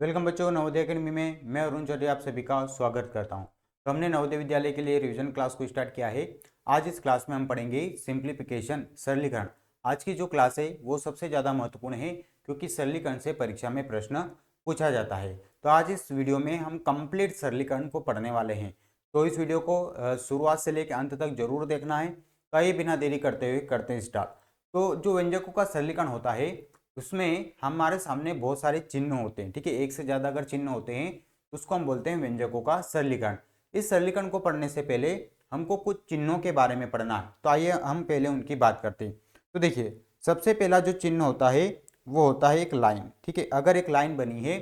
Welcome बच्चों, Navodaya academy में मैं अरुण चौधरी आप सभी का स्वागत करता हूं। तो हमने नवोदय विद्यालय के लिए रिवीजन क्लास को स्टार्ट किया है। आज इस क्लास में हम पढ़ेंगे सिंप्लीफिकेशन, सरलीकरण। आज की जो क्लास है वो सबसे ज़्यादा महत्वपूर्ण है क्योंकि सरलीकरण से परीक्षा में प्रश्न पूछा जाता है। तो आज इस वीडियो में हम कंप्लीट सरलीकरण को पढ़ने वाले हैं। तो इस वीडियो को शुरुआत से लेकर अंत तक जरूर देखना है। तो आइए बिना देरी करते हुए करते हैं स्टार्ट। तो जो व्यंजकों का सरलीकरण होता है उसमें हमारे सामने बहुत सारे चिन्ह होते हैं। ठीक है, एक से ज्यादा अगर चिन्ह होते हैं तो उसको हम बोलते हैं व्यंजकों का सरलीकरण। इस सरलीकरण को पढ़ने से पहले हमको कुछ चिन्हों के बारे में पढ़ना है। तो आइए हम पहले उनकी बात करते हैं। तो देखिए, सबसे पहला जो चिन्ह होता है वो होता है एक लाइन। ठीक है, अगर एक लाइन बनी है,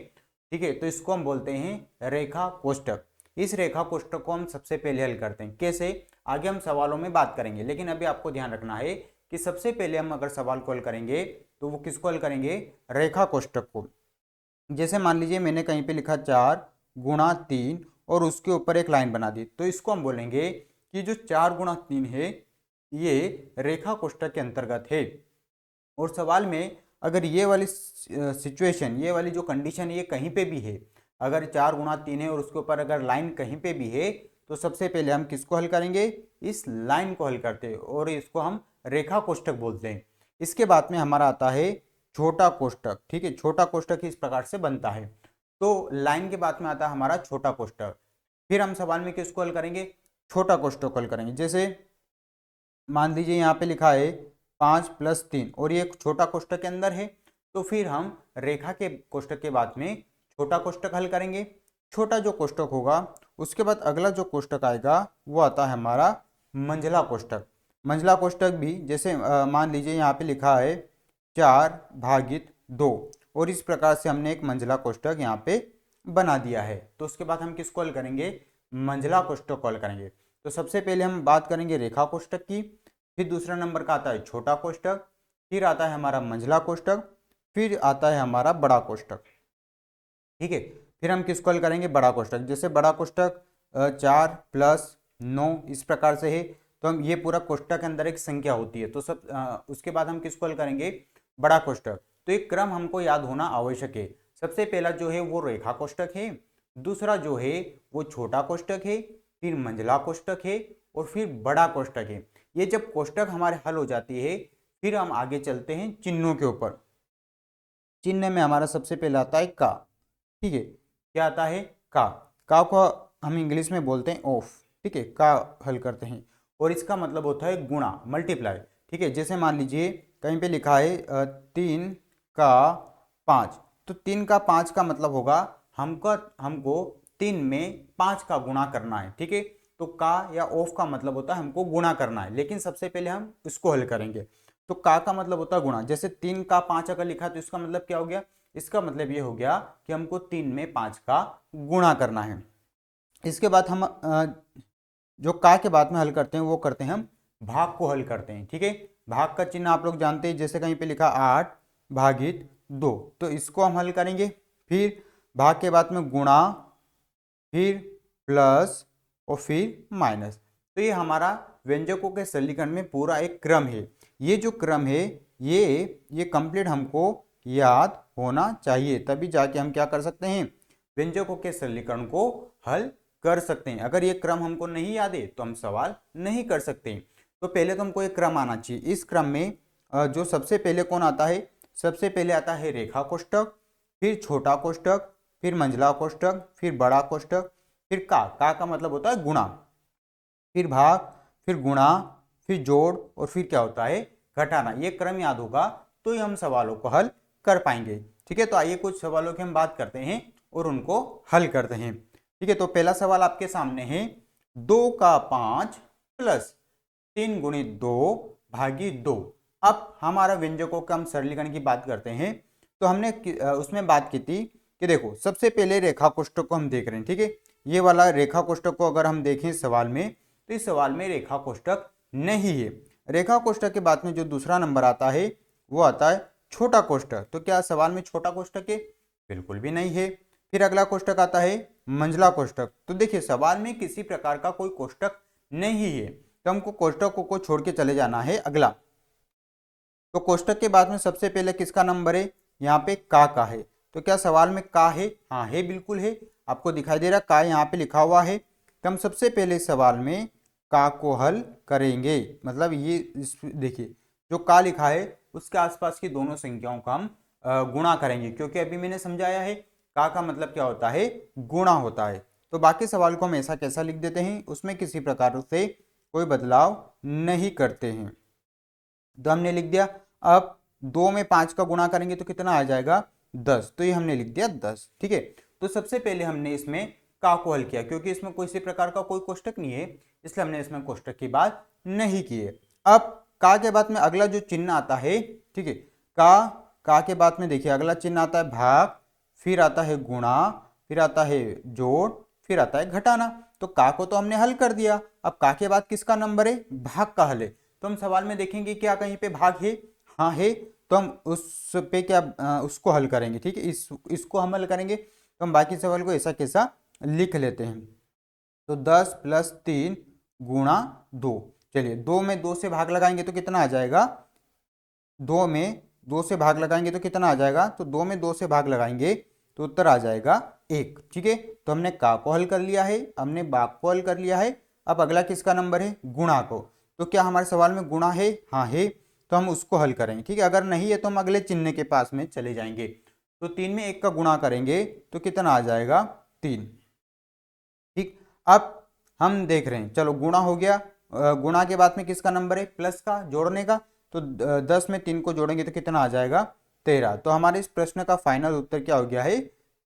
ठीक है, तो इसको हम बोलते हैं रेखा कोष्ठक। इस रेखा कोष्ठक को हम सबसे पहले हल करते हैं। कैसे, आगे हम सवालों में बात करेंगे, लेकिन अभी आपको ध्यान रखना है कि सबसे पहले हम अगर सवाल को हल करेंगे तो वो किसको हल करेंगे, रेखा कोष्ठक को। जैसे मान लीजिए मैंने कहीं पे लिखा 4 × 3 और उसके ऊपर एक लाइन बना दी, तो इसको हम बोलेंगे कि जो 4 × 3 है ये रेखा कोष्ठक के अंतर्गत है। और सवाल में अगर ये वाली सिचुएशन, ये वाली जो कंडीशन ये कहीं पे भी है, अगर 4 × 3 है और उसके ऊपर अगर लाइन कहीं पे भी है, तो सबसे पहले हम किसको हल करेंगे, इस लाइन को हल करते हैं और इसको हम रेखा कोष्ठक बोलते हैं। इसके बाद में हमारा आता है छोटा कोष्ठक। ठीक है, छोटा कोष्ठक इस प्रकार से बनता है। तो लाइन के बाद में आता है हमारा छोटा कोष्ठक। फिर हम सवाल में किसको हल करेंगे, छोटा कोष्ठक हल करेंगे। जैसे मान लीजिए यहाँ पे लिखा है 5 + 3 और ये छोटा कोष्ठक के अंदर है, तो फिर हम रेखा के कोष्ठक के बाद में छोटा कोष्ठक हल करेंगे। छोटा जो कोष्ठक होगा उसके बाद अगला जो कोष्ठक आएगा वो आता है हमारा मंझला कोष्ठक। मंझला कोष्ठक भी जैसे मान लीजिए यहाँ पे लिखा है 4/2 और इस प्रकार से हमने एक मंझला कोष्ठक यहाँ पे बना दिया है। तो उसके बाद हम किसको हल करेंगे, मंझला कोष्ठक को हल करेंगे। तो सबसे पहले हम बात करेंगे रेखा कोष्ठक की, फिर दूसरा नंबर का आता है छोटा कोष्ठक, फिर आता है हमारा मंझला कोष्ठक, फिर आता है हमारा बड़ा कोष्ठक। ठीक है, फिर हम किसको हल करेंगे, बड़ा कोष्ठक। जैसे बड़ा कोष्ठक 4 + 9 इस प्रकार से है, तो हम ये पूरा कोष्ठक के अंदर एक संख्या होती है। तो उसके बाद हम किसको हल करेंगे, बड़ा कोष्ठक। तो एक क्रम हमको याद होना आवश्यक है। सबसे पहला जो है वो रेखा कोष्ठक है, दूसरा जो है वो छोटा कोष्ठक है, फिर मंझला कोष्ठक है और फिर बड़ा कोष्ठक है। ये जब कोष्ठक हमारे हल हो जाती है फिर हम आगे चलते हैं चिन्हों के ऊपर। चिन्ह में हमारा सबसे पहले आता है का। ठीक है, क्या आता है, का को हम इंग्लिश में बोलते हैं ऑफ। ठीक है, का हल करते हैं और इसका मतलब होता है गुणा, मल्टीप्लाई। ठीक है, जैसे मान लीजिए कहीं पे लिखा है 3 का 5, तो 3 का 5 का मतलब होगा हमको 3 में 5 का गुणा करना है। ठीक है, तो का या ऑफ का मतलब होता है हमको गुणा करना है, लेकिन सबसे पहले हम इसको हल करेंगे। तो का मतलब होता है गुणा। जैसे 3 का 5 अगर लिखा तो इसका मतलब क्या हो गया, इसका मतलब ये हो गया कि हमको 3 में 5 का गुणा करना है। इसके बाद हम जो का के बाद में हल करते हैं वो करते हैं हम भाग को हल करते हैं। ठीक है, भाग का चिन्ह आप लोग जानते हैं। जैसे कहीं पे लिखा 8/2, तो इसको हम हल करेंगे। फिर भाग के बाद में गुणा, फिर प्लस और फिर माइनस। तो ये हमारा व्यंजकों के सरलीकरण में पूरा एक क्रम है। ये जो क्रम है ये कंप्लीट हमको याद होना चाहिए, तभी जाके हम क्या कर सकते हैं, व्यंजकों के सरलीकरण को हल कर सकते हैं। अगर ये क्रम हमको नहीं याद है तो हम सवाल नहीं कर सकते। तो पहले तो हमको एक क्रम आना चाहिए। इस क्रम में जो सबसे पहले कौन आता है, सबसे पहले आता है रेखा कोष्ठक, फिर छोटा कोष्ठक, फिर मंझला कोष्ठक, फिर बड़ा कोष्ठक, फिर का मतलब होता है गुणा, फिर भाग, फिर गुणा, फिर जोड़ और फिर क्या होता है, घटाना। ये क्रम याद होगा तो ही हम सवालों को हल कर पाएंगे। ठीक है, तो आइए कुछ सवालों की हम बात करते हैं और उनको हल करते हैं। ठीक है, तो पहला सवाल आपके सामने है 2 का 5 + 3 × 2/2। अब हमारा व्यंजकों का हम सरलीकरण की बात करते हैं। तो हमने उसमें बात की थी कि देखो सबसे पहले रेखा कोष्ठक को हम देख रहे हैं। ठीक है, ये वाला रेखा कोष्ठक को अगर हम देखें सवाल में, तो इस सवाल में रेखा कोष्ठक नहीं है। रेखा कोष्ठक के बाद में जो दूसरा नंबर आता है वो आता है छोटा कोष्ठक। तो क्या सवाल में छोटा कोष्ठक है, बिल्कुल भी नहीं है। फिर अगला कोष्ठक आता है मंझला कोष्ठक। तो देखिए सवाल में किसी प्रकार का कोई कोष्ठक नहीं है, तो हमको कोष्ठकों को छोड़ के चले जाना है अगला। तो कोष्ठक के बाद में सबसे पहले किसका नंबर है, यहाँ पे का है। तो क्या सवाल में का है? हाँ है, बिल्कुल है, आपको दिखाई दे रहा का यहाँ पे लिखा हुआ है। तो हम सबसे पहले सवाल में का को हल करेंगे, मतलब ये देखिए जो का लिखा है उसके आसपास की दोनों संख्याओं का हम गुणा करेंगे, क्योंकि अभी मैंने समझाया है का मतलब क्या होता है? गुणा होता है। तो बाकी सवाल को हम ऐसा कैसा लिख देते हैं, उसमें किसी प्रकार से कोई बदलाव नहीं करते हैं। तो हमने लिख दिया। अब 2 में 5 का गुणा करेंगे तो कितना आ जाएगा? 10। तो ये हमने लिख दिया 10। ठीक है, तो सबसे पहले हमने इसमें का को हल किया, क्योंकि इसमें किसी प्रकार का कोई कोष्टक नहीं है, इसलिए हमने इसमें कोष्टक की बात नहीं की है। अब का के बाद में अगला जो चिन्ह आता है, ठीक है, का के बाद में देखिए अगला चिन्ह आता है भाग, फिर आता है गुणा, फिर आता है जोड़, फिर आता है घटाना। तो का को तो हमने हल कर दिया, अब का के बाद किसका नंबर है? भाग का हल है। तो हम सवाल में देखेंगे क्या कहीं पे भाग है? हाँ है, तो हम उस पे क्या उसको हल करेंगे। ठीक है, इसको हम हल करेंगे। तो हम बाकी सवाल को ऐसा कैसा लिख लेते हैं। तो 10 + 3 गुणा 2। चलिए 2 में 2 से भाग लगाएंगे तो कितना आ जाएगा? 2 में 2 से भाग लगाएंगे तो कितना आ जाएगा? तो 2 में 2 से भाग लगाएंगे तो उत्तर आ जाएगा 1। ठीक है, तो हमने का को हल कर लिया है, हमने बाग को हल कर लिया है। अब अगला किसका नंबर है? गुणा को। तो क्या हमारे सवाल में गुणा है? हाँ है, तो हम उसको हल करेंगे। ठीक है, अगर नहीं है तो हम अगले चिन्ह के पास में चले जाएंगे। तो 3 में 1 का गुणा करेंगे तो कितना आ जाएगा? 3। ठीक, अब हम देख रहे हैं, चलो गुणा हो गया। गुणा के बाद में किसका नंबर है? प्लस का, जोड़ने का। तो 10 में 3 को जोड़ेंगे तो कितना आ जाएगा? 13। तो हमारे इस प्रश्न का फाइनल उत्तर क्या हो गया है?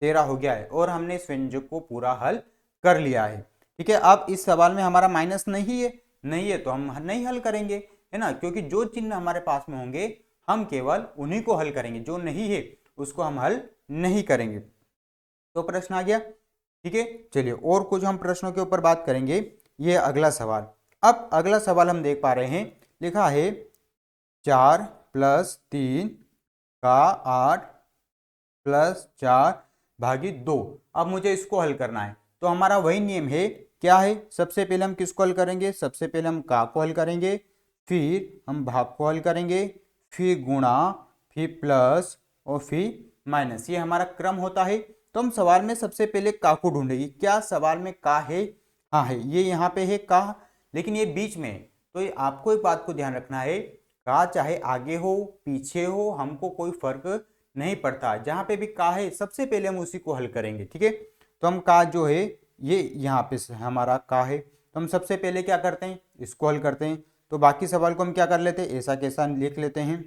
13 हो गया है, और हमने इस व्यंजक को पूरा हल कर लिया है। ठीक है, अब इस सवाल में हमारा माइनस नहीं है, नहीं है तो हम नहीं हल करेंगे, है ना, क्योंकि जो चिन्ह हमारे पास में होंगे हम केवल उन्हीं को हल करेंगे, जो नहीं है उसको हम हल नहीं करेंगे। तो प्रश्न आ गया। ठीक है, चलिए और कुछ हम प्रश्नों के ऊपर बात करेंगे। ये अगला सवाल। अब अगला सवाल हम देख पा रहे हैं, लिखा है 4 + 3 का 8 + 4 भागी 2। अब मुझे इसको हल करना है। तो हमारा वही नियम है, क्या है? सबसे पहले हम किसको हल करेंगे? सबसे पहले हम का को हल करेंगे, फिर हम भाग को हल करेंगे, फिर गुणा, फिर प्लस और फिर माइनस। ये हमारा क्रम होता है। तो हम सवाल में सबसे पहले का को ढूंढेंगे। क्या सवाल में का है? हाँ है, ये यहाँ पे है का, लेकिन ये बीच में है। तो ये आपको एक बात को ध्यान रखना है, का चाहे आगे हो पीछे हो हमको कोई फर्क नहीं पड़ता, जहां पे भी का है सबसे पहले हम उसी को हल करेंगे। ठीक है, तो हम का जो है ये यहाँ पे हमारा का है, तो हम सबसे पहले क्या करते हैं? इसको हल करते हैं। तो बाकी सवाल को हम क्या कर लेते हैं? ऐसा कैसा लिख लेते हैं।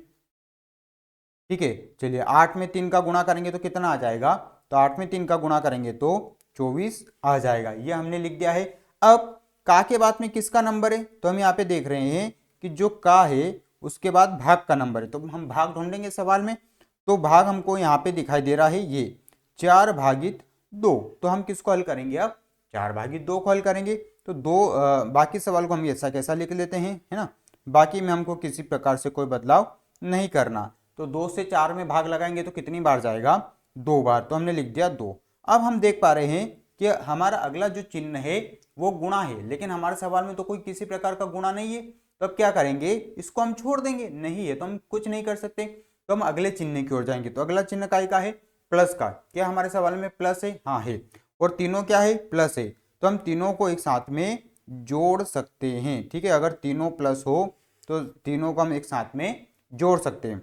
ठीक है, चलिए 8 में 3 का गुणा करेंगे तो कितना आ जाएगा? तो 8 में 3 का गुणा करेंगे तो 24 आ जाएगा, ये हमने लिख दिया है। अब का के बाद में किसका नंबर है? तो हम यहाँ पे देख रहे हैं कि जो का है उसके बाद भाग का नंबर है, तो हम भाग ढूंढेंगे सवाल में। तो भाग हमको यहाँ पे दिखाई दे रहा है ये 4 भागित 2। तो हम किसको हल करेंगे? अब 4 भागित 2 को हल करेंगे। तो बाकी सवाल को हम ऐसा कैसा लिख लेते हैं, है ना। बाकी में हमको किसी प्रकार से कोई बदलाव नहीं करना। तो 2 से 4 में भाग लगाएंगे तो कितनी बार जाएगा? 2 बार। तो हमने लिख दिया 2। अब हम देख पा रहे हैं कि हमारा अगला जो चिन्ह है वो गुणा है, लेकिन हमारे सवाल में तो कोई किसी प्रकार का गुणा नहीं है। तो अब क्या करेंगे? इसको हम छोड़ देंगे, नहीं है तो हम कुछ नहीं कर सकते। तो हम अगले चिन्ह की ओर जाएंगे। तो अगला चिन्ह का है? प्लस का। क्या हमारे सवाल में प्लस है? हाँ है। और तीनों क्या है? प्लस है। तो हम तीनों को एक साथ में जोड़ सकते हैं। ठीक है, अगर तीनों प्लस हो तो तीनों को हम एक साथ में जोड़ सकते हैं।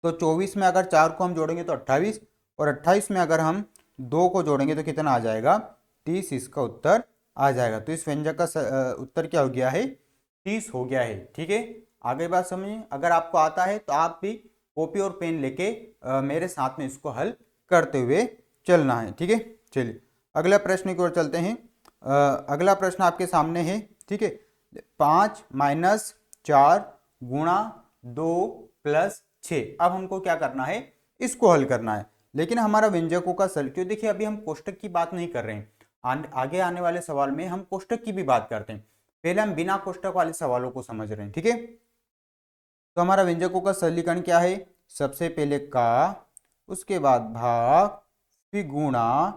तो 24 में अगर 4 को हम जोड़ेंगे तो 28, और 28 में अगर हम 2 को जोड़ेंगे तो कितना आ जाएगा? 30 इसका उत्तर आ जाएगा। तो इस व्यंजक का उत्तर क्या हो गया है? 30 हो गया है। ठीक है, आगे बात समझिए। अगर आपको आता है तो आप भी कॉपी और पेन लेके मेरे साथ में इसको हल करते हुए चलना है। ठीक है, चलिए अगला प्रश्न की ओर चलते हैं। अगला प्रश्न आपके सामने है। ठीक है, 5 - 4 गुणा 2 + 6। अब हमको क्या करना है? इसको हल करना है। लेकिन हमारा व्यंजकों का सल, क्यों, देखिए अभी हम कोष्टक की बात नहीं कर रहे हैं, आगे आने वाले सवाल में हम कोष्टक की भी बात करते हैं। पहले हम बिना कोष्टक वाले सवालों को समझ रहे हैं। ठीक है, तो हमारा व्यंजकों का सरलीकरण क्या है? सबसे पहले का, उसके बाद भाग, फिर गुणा,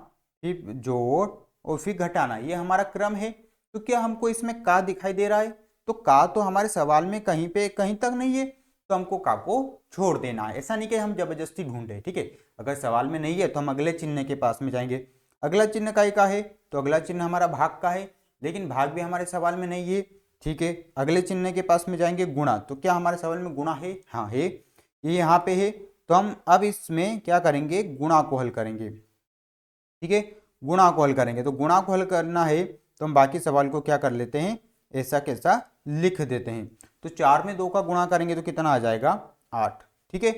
फिर जोड़ और फिर घटाना, ये हमारा क्रम है। तो क्या हमको इसमें का दिखाई दे रहा है? तो का तो हमारे सवाल में कहीं पे कहीं तक नहीं है। तो तो हमको का को छोड़ देना है। ऐसा नहीं कि हम जबरदस्ती ढूंढे, ठीक है। अगर सवाल में नहीं है तो हम अगले चिन्ह के पास में जाएंगे। अगला चिन्ह का है, तो अगला चिन्ह हमारा भाग का है, लेकिन भाग भी हमारे सवाल में नहीं है, ठीक है। अगले चिन्ह के पास में जाएंगे गुणा, तो क्या हमारे सवाल में गुणा है? हाँ है, ये यहाँ पे है। तो हम अब इसमें क्या करेंगे, गुणा को हल करेंगे, ठीक है। गुणा को हल करेंगे, तो गुणा को हल करना है तो हम बाकी सवाल को क्या कर लेते हैं, ऐसा कैसा लिख देते हैं। तो 4 में 2 का गुणा करेंगे तो कितना आ जाएगा, 8, ठीक है।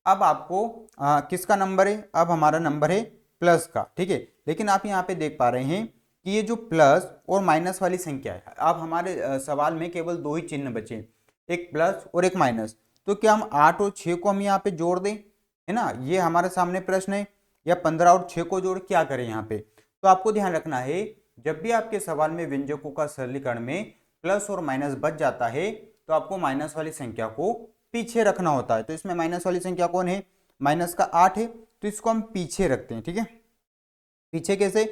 अब आपको किसका नंबर है, अब हमारा नंबर है प्लस का, ठीक है। लेकिन आप यहाँ पे देख पा रहे हैं कि ये जो प्लस और माइनस वाली संख्या है, अब हमारे सवाल में केवल 2 ही चिन्ह बचे, एक प्लस और एक माइनस। तो क्या हम 8 और 6 को हम यहाँ पे जोड़ दें, है ना, ये हमारे सामने प्रश्न है, या 15 और 6 को जोड़ क्या करें यहाँ पे। तो आपको ध्यान रखना है, जब भी आपके सवाल में व्यंजकों का सरलीकरण में प्लस और माइनस बच जाता है तो आपको माइनस वाली संख्या को पीछे रखना होता है। तो इसमें माइनस वाली संख्या कौन है, माइनस का 8 है, तो इसको हम पीछे रखते हैं, ठीक है। पीछे कैसे,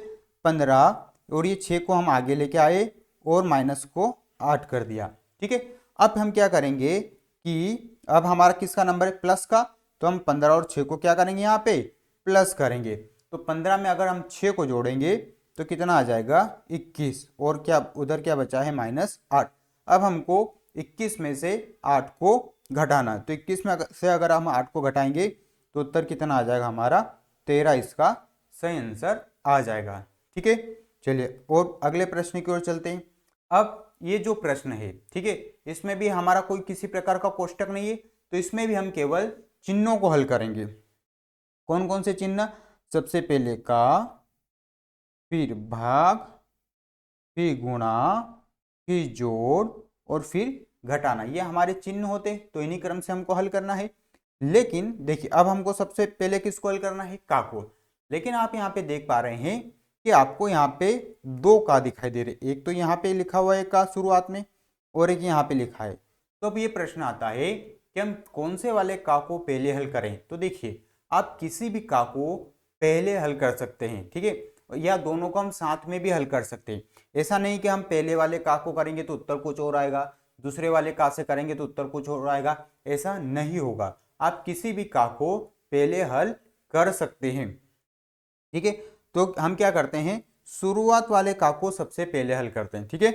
15 और ये 6 को हम आगे लेके आए और माइनस को 8 कर दिया, ठीक है। अब हम क्या करेंगे कि अब हमारा किसका नंबर है, प्लस का, तो हम 15 और 6 को क्या करेंगे, यहाँ पे प्लस करेंगे। तो 15 में अगर हम 6 को जोड़ेंगे तो कितना आ जाएगा, 21, और क्या उधर क्या बचा है, -8। अब हमको 21 में से 8 को घटाना है, तो 21 में से अगर हम 8 को घटाएंगे तो उत्तर कितना आ जाएगा हमारा, 13 इसका सही आंसर आ जाएगा, ठीक है। चलिए और अगले प्रश्न की ओर चलते हैं। अब ये जो प्रश्न है, ठीक है, इसमें भी हमारा कोई किसी प्रकार का कोष्टक नहीं है, तो इसमें भी हम केवल चिन्हों को हल करेंगे। कौन कौन से चिन्ह, सबसे पहले का, फिर भाग, फिर गुणा, फिर जोड़ और फिर घटाना, ये हमारे चिन्ह होते, तो इन्हीं क्रम से हमको हल करना है। लेकिन देखिए अब हमको सबसे पहले किसको हल करना है, का को। लेकिन आप यहाँ पे देख पा रहे हैं कि आपको यहाँ पे 2 का दिखाई दे रहे, एक तो यहाँ पे लिखा हुआ है का शुरुआत में और एक यहाँ पे लिखा है। तो अब ये प्रश्न आता है कि हम कौन से वाले का को पहले हल करें। तो देखिए आप किसी भी का को पहले हल कर सकते हैं, ठीक है, या दोनों को हम साथ में भी हल कर सकते हैं। ऐसा नहीं कि हम पहले वाले का को करेंगे तो उत्तर कुछ और आएगा, दूसरे वाले का से करेंगे तो उत्तर कुछ और आएगा, ऐसा नहीं होगा। आप किसी भी का को पहले हल कर सकते हैं, ठीक है। तो हम क्या करते हैं, शुरुआत वाले का को सबसे पहले हल करते हैं, ठीक है।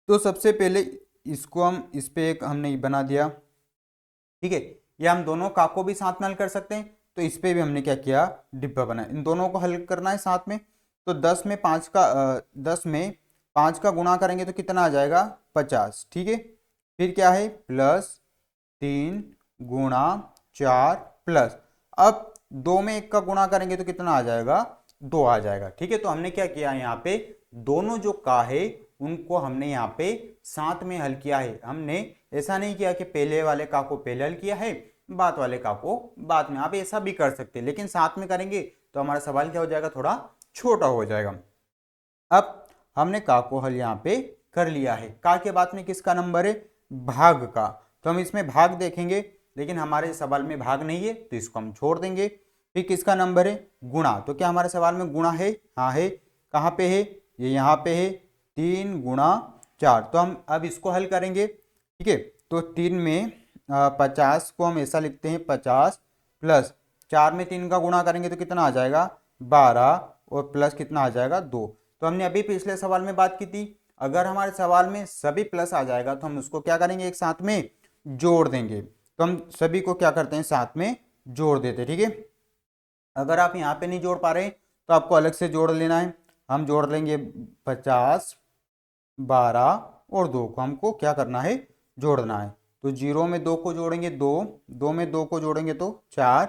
तो सबसे पहले इसको हम इस पे एक हमने बना दिया, ठीक है, या हम दोनों का को भी साथ में हल कर सकते हैं। तो इस पे भी हमने क्या किया, डिब्बा बनाया, इन दोनों को हल करना है साथ में। तो 10 में 5 का गुणा करेंगे तो कितना आ जाएगा, 50, ठीक है। फिर क्या है, +3 गुणा 4 प्लस, अब 2 में 1 का गुणा करेंगे तो कितना आ जाएगा, 2 आ जाएगा, ठीक है। तो हमने क्या किया, यहाँ पे दोनों जो का है उनको हमने यहाँ पे साथ में हल किया है। हमने ऐसा नहीं किया कि पहले वाले का को पहले हल किया है, बाद वाले का को बाद में। आप ऐसा भी कर सकते हैं, लेकिन साथ में करेंगे तो हमारा सवाल क्या हो जाएगा, थोड़ा छोटा हो जाएगा। अब हमने का को हल यहाँ पे कर लिया है। का के बाद में किसका नंबर है, भाग का, तो हम इसमें भाग देखेंगे, लेकिन हमारे सवाल में भाग नहीं है तो इसको हम छोड़ देंगे। फिर किसका नंबर है, गुणा, तो क्या हमारे सवाल में गुणा है, हाँ है। कहाँ पे है, ये यहाँ पे है, 3 गुणा 4। तो हम अब इसको हल करेंगे, ठीक है। तो 3 में 50 को हम ऐसा लिखते हैं, 50 प्लस 4 में 3 का गुणा करेंगे तो कितना आ जाएगा, 12, और प्लस कितना आ जाएगा, 2। तो हमने अभी पिछले सवाल में बात की थी, अगर हमारे सवाल में सभी प्लस आ जाएगा तो हम उसको क्या करेंगे, एक साथ में जोड़ देंगे। तो हम सभी को क्या करते हैं, साथ में जोड़ देते, ठीक है। अगर आप यहाँ पे नहीं जोड़ पा रहे तो आपको अलग से जोड़ लेना है। हम जोड़ लेंगे 50, 12 और 2 को हमको क्या करना है, जोड़ना है। तो 0 में 2 को जोड़ेंगे 2, 2 में 2 को जोड़ेंगे तो 4,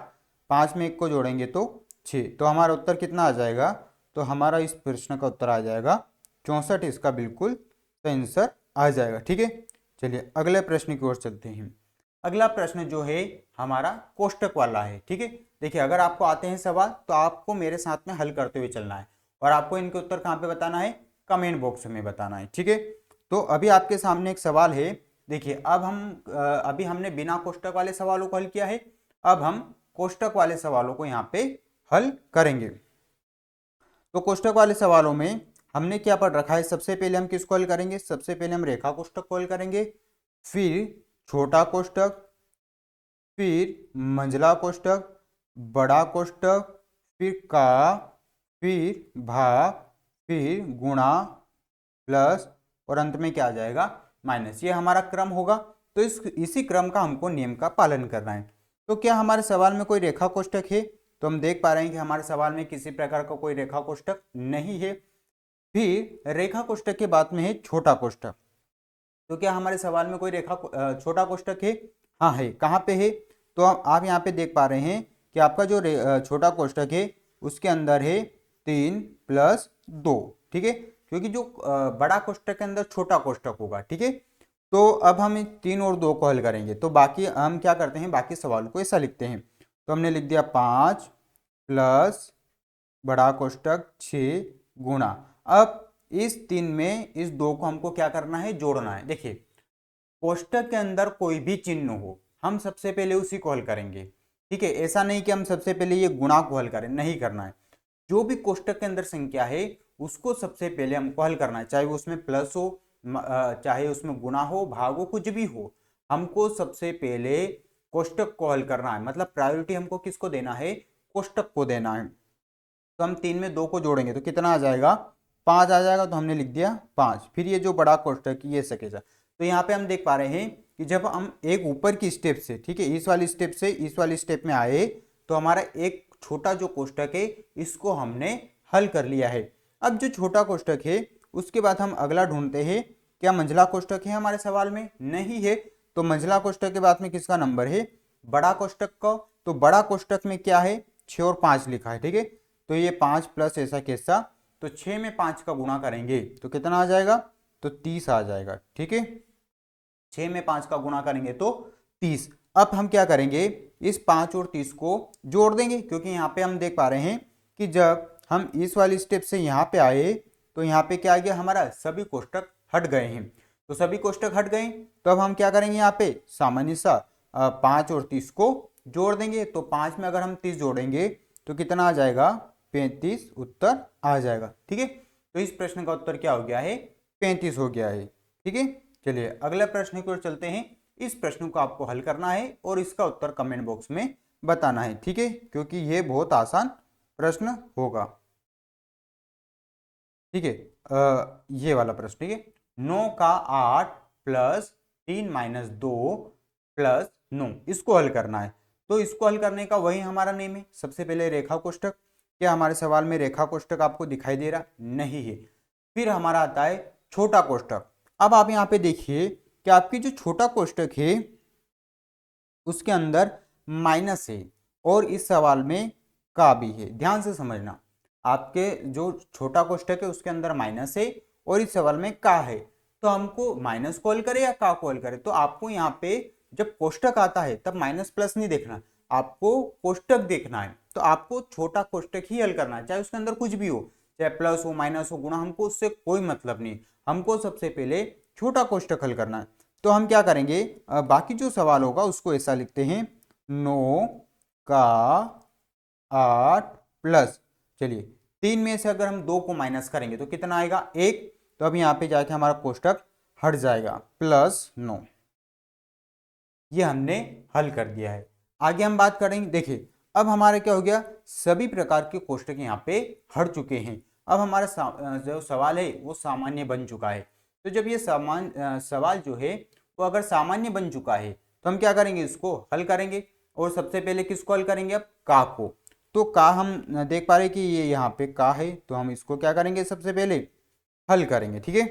5 में 1 को जोड़ेंगे तो 6। तो हमारा उत्तर कितना आ जाएगा, तो हमारा इस प्रश्न का उत्तर आ जाएगा 64, इसका बिल्कुल सही आंसर आ जाएगा, ठीक है। चलिए अगले प्रश्न की ओर चलते हैं। अगला प्रश्न जो है हमारा कोष्टक वाला है, ठीक है। देखिए अगर आपको आते हैं सवाल तो आपको मेरे साथ में हल करते हुए चलना है, और आपको इनके उत्तर कहाँ पे बताना है, कमेंट बॉक्स में बताना है, ठीक है। तो अभी आपके सामने एक सवाल है, देखिए अब अभी हमने बिना कोष्टक वाले सवालों को हल किया है, अब हम कोष्टक वाले सवालों को यहाँ पे हल करेंगे। तो कोष्टक वाले सवालों में हमने क्या पढ़ रखा है, सबसे पहले हम किसको हल करेंगे, सबसे पहले हम रेखा कोष्टक को हल करेंगे, फिर छोटा कोष्टक, फिर मंझला कोष्टक, बड़ा कोष्टक, फिर का, फिर भाग, फिर गुणा, प्लस, और अंत में क्या आ जाएगा, माइनस। ये हमारा क्रम होगा। तो इसी क्रम का हमको नियम का पालन करना है। तो क्या हमारे सवाल में कोई रेखा कोष्टक है? तो हम देख पा रहे हैं कि हमारे सवाल में किसी प्रकार का कोई रेखा कोष्टक नहीं है। फिर रेखा कोष्टक के बाद में है छोटा कोष्टक। तो क्या हमारे सवाल में कोई छोटा कोष्टक है? हाँ है। कहाँ पे है? तो आप यहाँ पे देख पा रहे हैं कि आपका जो छोटा कोष्टक है उसके अंदर है 3 + 2, ठीक है, क्योंकि जो बड़ा कोष्टक के अंदर छोटा कोष्टक होगा, ठीक है। तो अब हम 3 और 2 को हल करेंगे। तो बाकी हम क्या करते हैं, बाकी सवाल को ऐसा लिखते हैं। तो हमने लिख दिया 5 + बड़ा कोष्टक 6 गुणा। अब इस 3 में इस 2 को हमको क्या करना है, जोड़ना है। देखिए, कोष्टक के अंदर कोई भी चिन्ह हो, हम सबसे पहले उसी को हल करेंगे, ठीक है। ऐसा नहीं कि हम सबसे पहले ये गुणा को हल करें, नहीं करना है। जो भी कोष्टक के अंदर संख्या है उसको सबसे पहले हमको हल करना है, चाहे वो उसमें प्लस हो, चाहे उसमें गुणा हो, भाग हो, कुछ भी हो। हमको सबसे पहले कोष्टक को हल करना है, मतलब प्रायोरिटी हमको किसको देना है, कोष्टक को देना है। तो हम 3 में 2 को जोड़ेंगे तो कितना आ जाएगा, 5 आ जाएगा। तो हमने लिख दिया 5। फिर ये जो बड़ा कोष्टक ये सकेगा। तो यहाँ पे हम देख पा रहे हैं कि जब हम एक ऊपर की स्टेप से, ठीक है, इस वाली स्टेप से इस वाली स्टेप में आए तो हमारा एक छोटा जो कोष्टक है इसको हमने हल कर लिया है। अब जो छोटा कोष्टक है उसके बाद हम अगला ढूंढते हैं। क्या मंझला कोष्टक है हमारे सवाल में? नहीं है। तो मंझला कोष्टक के बाद में किसका नंबर है, बड़ा कोष्टक का। तो बड़ा कोष्टक में क्या है, 6 और 5 लिखा है, ठीक है। तो ये 5 प्लस ऐसा कैसा, तो 6 में 5 का गुणा करेंगे तो कितना आ जाएगा, तो 30 आ जाएगा, ठीक है। 6 में 5 का गुणा करेंगे तो 30। अब हम क्या करेंगे, इस 5 और 30 को जोड़ देंगे, क्योंकि यहाँ पे हम देख पा रहे हैं कि जब हम इस वाली स्टेप से यहाँ पे आए तो यहाँ पे क्या आ गया, हमारा सभी कोष्टक हट गए हैं। तो सभी कोष्टक हट गए, तो अब हम क्या करेंगे, यहाँ पे सामान्य सा 5 और 30 को जोड़ देंगे। तो 5 में अगर हम 30 जोड़ेंगे तो कितना आ जाएगा, 35 उत्तर आ जाएगा, ठीक है। तो इस प्रश्न का उत्तर क्या हो गया है, 35 हो गया है, ठीक है। चलिए अगले प्रश्न की ओर चलते हैं। इस प्रश्न को आपको हल करना है और इसका उत्तर कमेंट बॉक्स में बताना है, ठीक है, क्योंकि ये बहुत आसान प्रश्न होगा, ठीक है। ये वाला प्रश्न, ठीक है। 9 का 8 + 3 - 2 + 9, इसको हल करना है। तो इसको हल करने का वही हमारा नेम है। सबसे पहले रेखा कोष्टक। क्या हमारे सवाल में रेखा कोष्टक आपको दिखाई दे रहा? नहीं है। फिर हमारा आता है छोटा कोष्टक। अब आप यहाँ पे देखिए कि आपकी जो छोटा कोष्टक है उसके अंदर माइनस है और इस सवाल में का भी है। ध्यान से समझना, आपके जो छोटा कोष्टक है उसके अंदर माइनस है और इस सवाल में का है। तो हमको माइनस को हल करें या का को हल करें? तो आपको यहाँ पे जब कोष्टक आता है तब माइनस प्लस नहीं देखना, आपको कोष्टक देखना है। तो आपको छोटा कोष्टक ही हल करना है, चाहे उसके अंदर कुछ भी हो, चाहे प्लस हो, माइनस हो, गुणा, हमको उससे कोई मतलब नहीं। हमको सबसे पहले छोटा कोष्टक हल करना है। तो हम क्या करेंगे, बाकी जो सवाल होगा उसको ऐसा लिखते हैं, 9 का 8 प्लस, चलिए 3 में से अगर हम 2 को माइनस करेंगे तो कितना आएगा, 1। तो अब यहाँ पे जाके हमारा कोष्टक हट जाएगा, +9। ये हमने हल कर दिया है। आगे हम बात करेंगे। देखिए अब हमारे क्या हो गया, सभी प्रकार के कोष्टक यहाँ पे हट चुके हैं। अब हमारा जो सवाल है वो सामान्य बन चुका है। तो जब ये सवाल जो है वो अगर सामान्य बन चुका है तो हम क्या करेंगे, इसको हल करेंगे। और सबसे पहले किसको हल करेंगे, अब का को। तो का हम देख पा रहे कि ये यहाँ पे का है, तो हम इसको क्या करेंगे, सबसे पहले हल करेंगे, ठीक है।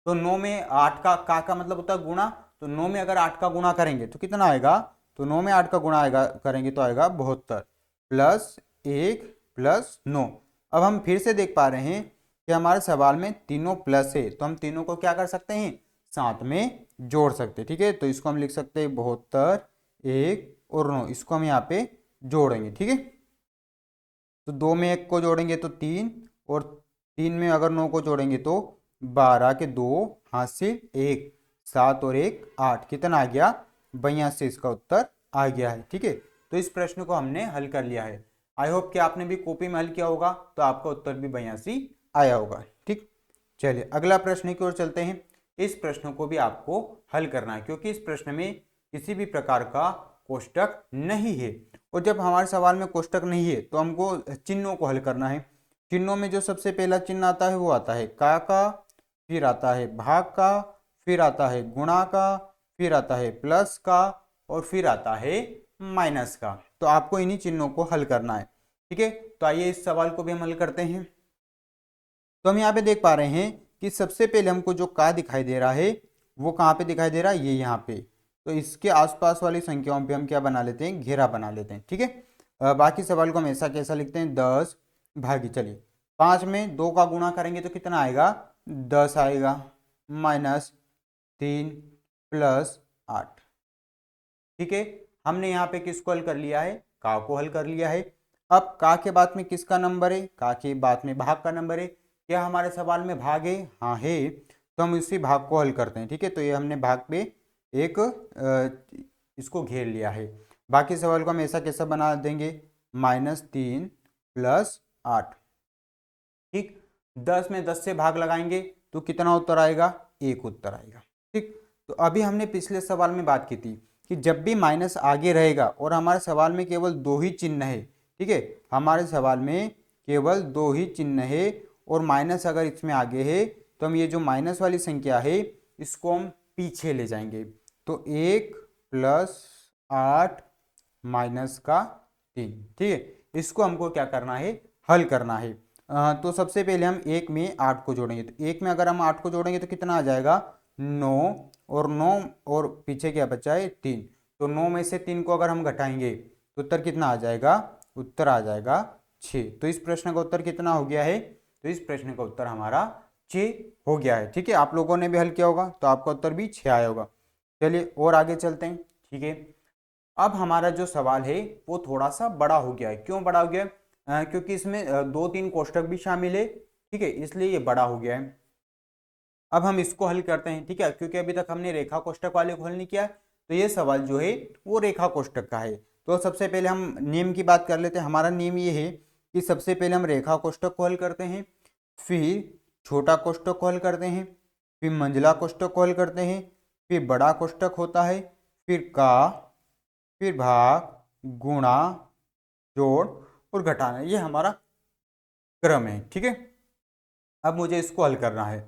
तो 9 में 8 का मतलब होता है गुणा। तो 9 में अगर 8 का गुणा करेंगे तो कितना आएगा, तो 9 में 8 का गुणा आएगा करेंगे तो आएगा 72 + 1 + 9। अब हम फिर से देख पा रहे हैं कि हमारे सवाल में तीनों प्लस है, तो हम तीनों को क्या कर सकते हैं, साथ में जोड़ सकते हैं, ठीक है। तो इसको हम लिख सकते हैं 72, 1 और 9, इसको हम यहाँ पे जोड़ेंगे, ठीक है। तो 2 में 1 को जोड़ेंगे तो 3, और 3 में अगर 9 को जोड़ेंगे तो 12 के 2 हाथ से 1, 7 और 1 8, कितना आ गया, 82। इसका उत्तर आ गया है, ठीक है। तो इस प्रश्न को हमने हल कर लिया है। आई होप कि आपने भी कॉपी में हल किया होगा तो आपका उत्तर भी 82 आया होगा, ठीक। चलिए अगला प्रश्न की ओर चलते हैं। इस प्रश्न को भी आपको हल करना है, क्योंकि इस प्रश्न में किसी भी प्रकार का कोष्टक नहीं है। और जब हमारे सवाल में कोष्टक नहीं है तो हमको चिन्हों को हल करना है। चिन्हों में जो सबसे पहला चिन्ह आता है वो आता है का, फिर आता है भाग का, फिर आता है गुणा का, फिर आता है प्लस का, और फिर आता है माइनस का। तो आपको इन्हीं चिन्हों को हल करना है। ठीक है, तो आइए इस सवाल को भी हम हल करते हैं। तो हम यहाँ पे देख पा रहे हैं कि सबसे पहले हमको जो का दिखाई दे रहा है वो कहाँ पे दिखाई दे रहा है, ये यहाँ पे। तो इसके आसपास वाली संख्याओं पे हम क्या बना लेते हैं, घेरा बना लेते हैं। ठीक है, बाकी सवाल को हम ऐसा कैसा लिखते हैं, 10 भागी, चलिए 5 में 2 का गुणा करेंगे तो कितना आएगा, 10 आएगा, माइनस 3 प्लस 8। ठीक है, हमने यहाँ पे किसको हल कर लिया है, का को हल कर लिया है। अब का के बाद में किसका नंबर है, का के बाद में भाग का नंबर है। क्या हमारे सवाल में भाग है, हाँ है, तो हम इसी भाग को हल करते हैं। ठीक है, तो ये हमने भाग पे एक इसको घेर लिया है। बाकी सवाल को हम ऐसा कैसा बना देंगे, -3 प्लस 8। ठीक, 10 में 10 से भाग लगाएंगे तो कितना उत्तर आएगा, 1 उत्तर आएगा। ठीक, तो अभी हमने पिछले सवाल में बात की थी कि जब भी माइनस आगे रहेगा और हमारे सवाल में केवल 2 ही चिन्ह है, ठीक है, हमारे सवाल में केवल 2 ही चिन्ह है और माइनस अगर इसमें आगे है तो हम ये जो माइनस वाली संख्या है इसको हम पीछे ले जाएंगे। तो 1 प्लस 8 माइनस का 3। ठीक है, इसको हमको क्या करना है, हल करना है। तो सबसे पहले हम 1 में 8 को जोड़ेंगे। तो 1 में अगर हम 8 को जोड़ेंगे तो कितना आ जाएगा, 9, और 9 और पीछे क्या बचा है, 3। तो 9 में से 3 को अगर हम घटाएंगे तो उत्तर कितना आ जाएगा, उत्तर आ जाएगा 6। तो इस प्रश्न का उत्तर कितना हो गया है, तो इस प्रश्न का उत्तर हमारा 6 हो गया है। ठीक है, आप लोगों ने भी हल किया होगा तो आपका उत्तर भी 6 आया होगा। चलिए और आगे चलते हैं। ठीक है, अब हमारा जो सवाल है वो थोड़ा सा बड़ा हो गया है। क्यों बड़ा हो गया है, क्योंकि इसमें 2-3 कोष्टक भी शामिल है। ठीक है, इसलिए ये बड़ा हो गया है। अब हम इसको हल करते हैं। ठीक है, क्योंकि अभी तक हमने रेखा कोष्टक वाले को हल नहीं किया, तो ये सवाल जो है वो रेखा कोष्टक का है। तो सबसे पहले हम नियम की बात कर लेते हैं। हमारा नियम ये है कि सबसे पहले हम रेखा कोष्टक को हल करते हैं, फिर छोटा कोष्टक को हल करते हैं, फिर मंझला कोष्टक को हल करते हैं, फिर बड़ा कोष्टक होता है, फिर का, फिर भाग, गुणा, जोड़ और घटाना, ये हमारा क्रम है। ठीक है, अब मुझे इसको हल करना है।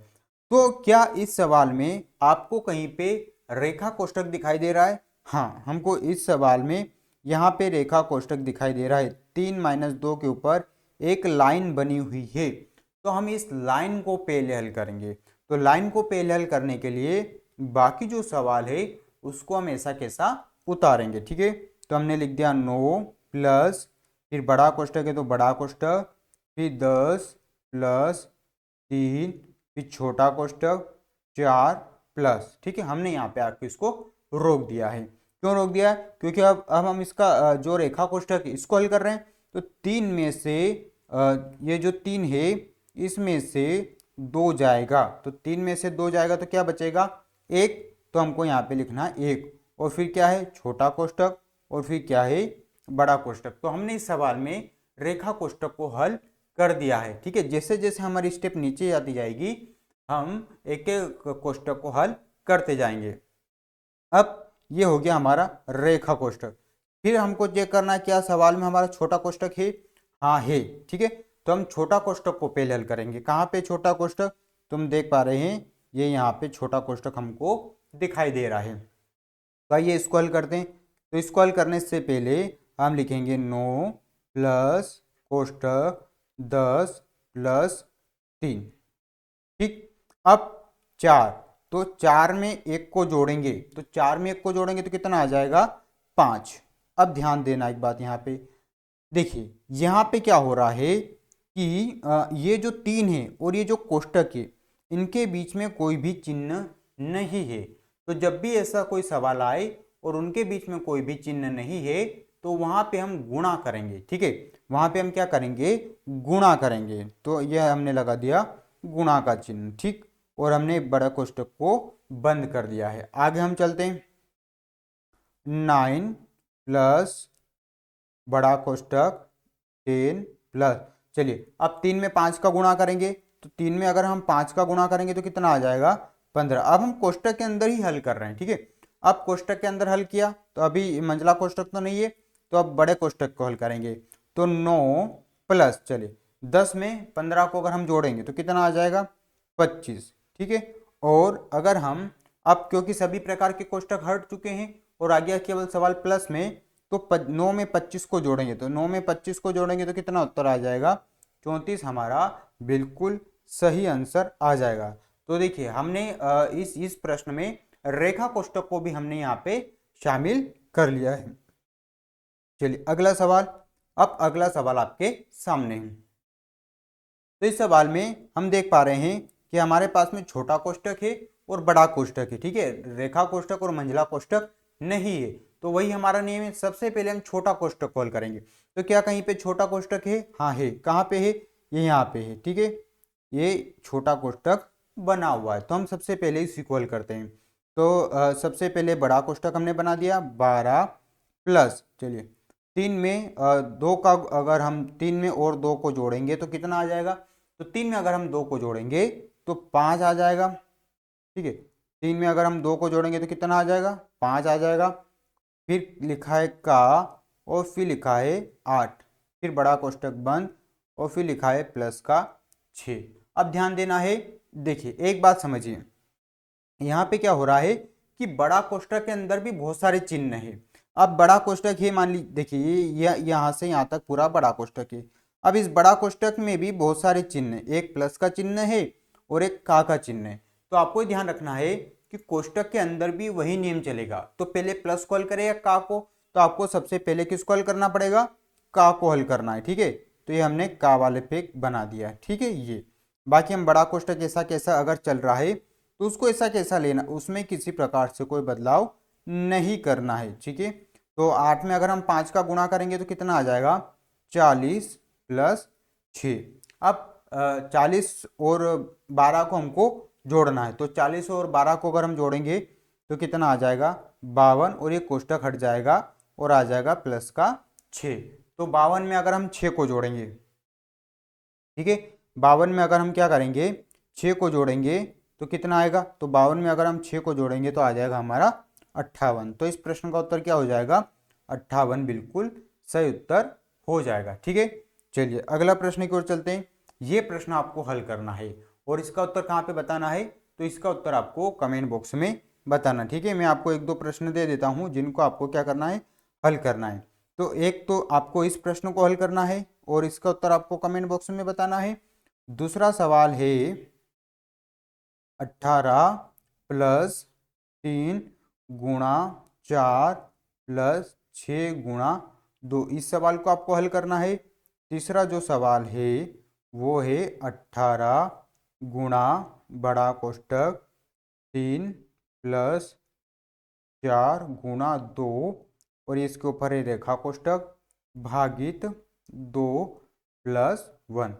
तो क्या इस सवाल में आपको कहीं पे रेखा कोष्टक दिखाई दे रहा है, हाँ, हमको इस सवाल में यहाँ पे रेखा कोष्टक दिखाई दे रहा है। 3 - 2 के ऊपर एक लाइन बनी हुई है, तो हम इस लाइन को पहले हल करेंगे। तो लाइन को पहले हल करने के लिए बाकी जो सवाल है उसको हम ऐसा कैसा उतारेंगे। ठीक है, तो हमने लिख दिया 9 प्लस, फिर बड़ा कोष्टक है तो बड़ा कोष्टक, फिर 10 प्लस 3, फिर छोटा कोष्टक 4 प्लस। ठीक है, हमने यहाँ पे आके इसको रोक दिया है। क्यों रोक दिया है, क्योंकि अब हम इसका जो रेखा कोष्टक है इसको हल कर रहे हैं। तो 3 में से ये जो 3 है इसमें से 2 जाएगा, तो 3 में से 2 जाएगा तो क्या बचेगा, 1। तो हमको यहाँ पे लिखना है 1, और फिर क्या है, छोटा कोष्टक, और फिर क्या है, बड़ा कोष्टक। तो हमने इस सवाल में रेखा कोष्टक को हल कर दिया है। ठीक है, जैसे जैसे हमारी स्टेप नीचे आती जाएगी हम एक एक कोष्टक को हल करते जाएंगे। अब ये हो गया हमारा रेखा कोष्टक। फिर हमको चेक करना है क्या सवाल में हमारा छोटा कोष्टक है, हाँ है। ठीक है, तो हम छोटा कोष्टक को पहले हल करेंगे। कहाँ पे छोटा कोष्टक, तुम देख पा रहे हैं ये यहाँ पे छोटा कोष्टक हमको दिखाई दे रहा है। तो आइए इसको हल करते हैं। तो इसको हल करने से पहले हम लिखेंगे 9 प्लस कोष्टक 10 प्लस 3। ठीक, अब 4, तो 4 में 1 को जोड़ेंगे, तो 4 में 1 को जोड़ेंगे तो कितना आ जाएगा, 5। अब ध्यान देना एक बात, यहाँ पे देखिए, यहाँ पे क्या हो रहा है कि ये जो 3 है और ये जो कोष्टक है इनके बीच में कोई भी चिन्ह नहीं है। तो जब भी ऐसा कोई सवाल आए और उनके बीच में कोई भी चिन्ह नहीं है तो वहां पे हम गुणा करेंगे। ठीक है, वहां पे हम क्या करेंगे, गुणा करेंगे। तो यह हमने लगा दिया गुणा का चिन्ह। ठीक, और हमने बड़ा कोष्टक को बंद कर दिया है। आगे हम चलते हैं, 9 प्लस बड़ा कोष्टक 10 प्लस, चलिए अब 3 में 5 का गुणा करेंगे, तो 3 में अगर हम 5 का गुणा करेंगे तो कितना आ जाएगा, 15। अब हम कोष्टक के अंदर ही हल कर रहे हैं, ठीक है। अब कोष्टक के अंदर हल किया तो अभी मंझला कोष्टक तो नहीं है, तो अब बड़े कोष्टक को हल करेंगे। तो 9 प्लस, चलिए 10 में 15 को अगर हम जोड़ेंगे तो कितना आ जाएगा, 25, ठीक है। और अगर हम अब क्योंकि सभी प्रकार के कोष्टक हट चुके हैं और आ गया केवल सवाल प्लस में, तो 9 में 25 को जोड़ेंगे, तो 9 में 25 को जोड़ेंगे तो कितना उत्तर आ जाएगा, 34 हमारा बिल्कुल सही आंसर आ जाएगा। तो देखिए हमने इस प्रश्न में रेखा कोष्टक को भी हमने यहाँ पे शामिल कर लिया है। चलिए अगला सवाल। अब अगला सवाल आपके सामने है। तो इस सवाल में हम देख पा रहे हैं कि हमारे पास में छोटा कोष्टक है और बड़ा कोष्टक है, ठीक है। रेखा कोष्टक और मंझला कोष्टक नहीं है, तो वही हमारा नियम है। सबसे पहले हम छोटा कोष्टक कॉल करेंगे। तो क्या कहीं पे छोटा कोष्टक है? हाँ है। कहाँ पे है? ये यहाँ पे है, ठीक है। ये छोटा कोष्टक बना हुआ है, तो हम सबसे पहले इसी कॉल करते हैं। तो सबसे पहले बड़ा कोष्टक हमने बना दिया 12 प्लस, चलिए 3 में 2 का, अगर हम 3 में और 2 को जोड़ेंगे तो कितना आ जाएगा, तो 3 में अगर हम 2 को जोड़ेंगे तो 5 आ जाएगा, ठीक है। 3 में अगर हम 2 को जोड़ेंगे तो कितना आ जाएगा, 5 आ जाएगा। फिर लिखा है का और फिर लिखा है 8, फिर बड़ा कोष्टक बंद और फिर लिखा है प्लस का 6। अब ध्यान देना है, देखिए एक बात समझिए, यहाँ पे क्या हो रहा है कि बड़ा कोष्टक के अंदर भी बहुत सारे चिन्ह है। अब बड़ा कोष्टक है, मान ली देखिए ये यहाँ से यहाँ तक पूरा बड़ा कोष्टक है। अब इस बड़ा कोष्टक में भी बहुत सारे चिन्ह है, एक प्लस का चिन्ह है और एक का चिन्ह है। तो आपको ध्यान रखना है कि कोष्टक के अंदर भी वही नियम चलेगा। तो पहले प्लस को हल करें या का को, तो आपको सबसे पहले किसको हल करना पड़ेगा, का को हल करना है, ठीक है। तो ये हमने का वाले पे बना दिया, ठीक है। ये बाकी हम बड़ा कोष्टक ऐसा कैसा अगर चल रहा है तो उसको ऐसा कैसा लेना, उसमें किसी प्रकार से कोई बदलाव नहीं करना है, ठीक है। तो 8 में अगर हम 5 का गुणा करेंगे तो कितना आ जाएगा, 40 प्लस 6। अब 40 और 12 को हमको जोड़ना है, तो 40 और 12 को अगर हम जोड़ेंगे तो कितना आ जाएगा, 52, और ये कोष्टक हट जाएगा और आ जाएगा प्लस का 6। तो 52 में अगर हम 6 को जोड़ेंगे, ठीक है, 52 में अगर हम क्या करेंगे, 6 को जोड़ेंगे तो कितना आएगा, तो 52 में अगर हम 6 को जोड़ेंगे तो आ जाएगा हमारा 58। तो इस प्रश्न का उत्तर क्या हो जाएगा, 58 बिल्कुल सही उत्तर हो जाएगा, ठीक है। चलिए अगला प्रश्न की ओर चलते हैं। ये प्रश्न आपको हल करना है और इसका उत्तर कहाँ पे बताना है, तो इसका उत्तर आपको कमेंट बॉक्स में बताना, ठीक है। मैं आपको 1-2 प्रश्न दे देता हूँ जिनको आपको क्या करना है, हल करना है। तो एक तो आपको इस प्रश्न को हल करना है और इसका उत्तर आपको कमेंट बॉक्स में बताना है। दूसरा सवाल है 18 प्लस 3 गुणा 4 प्लस 6 गुणा 2, इस सवाल को आपको हल करना है। तीसरा जो सवाल है वो है 18 गुणा बड़ा कोष्टक 3 प्लस 4 गुणा 2 और इसके ऊपर है रेखा कोष्टक भागित 2 प्लस 1।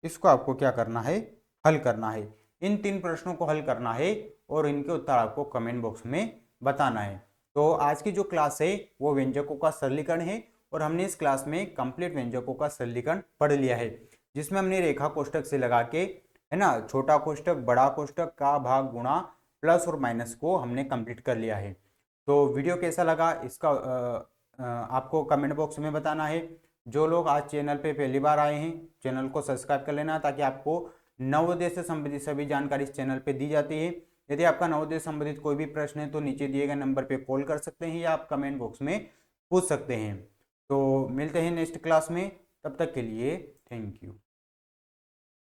इसको आपको क्या करना है, हल करना है। इन 3 प्रश्नों को हल करना है और इनके उत्तर आपको कमेंट बॉक्स में बताना है। तो आज की जो क्लास है वो व्यंजकों का सरलीकरण है और हमने इस क्लास में कंप्लीट व्यंजकों का सरलीकरण पढ़ लिया है, जिसमें हमने रेखा कोष्टक से लगा के, है ना, छोटा कोष्टक, बड़ा कोष्टक, का, भाग, गुणा, प्लस और माइनस को हमने कंप्लीट कर लिया है। तो वीडियो कैसा लगा इसका आपको कमेंट बॉक्स में बताना है। जो लोग आज चैनल पे पहली बार आए हैं, चैनल को सब्सक्राइब कर लेना ताकि आपको नवोदय से संबंधित सभी जानकारी इस चैनल पे दी जाती है। यदि आपका नवोदय से संबंधित कोई भी प्रश्न है तो नीचे दिए गए नंबर पे कॉल कर सकते हैं या आप कमेंट बॉक्स में पूछ सकते हैं। तो मिलते हैं नेक्स्ट क्लास में, तब तक के लिए थैंक यू।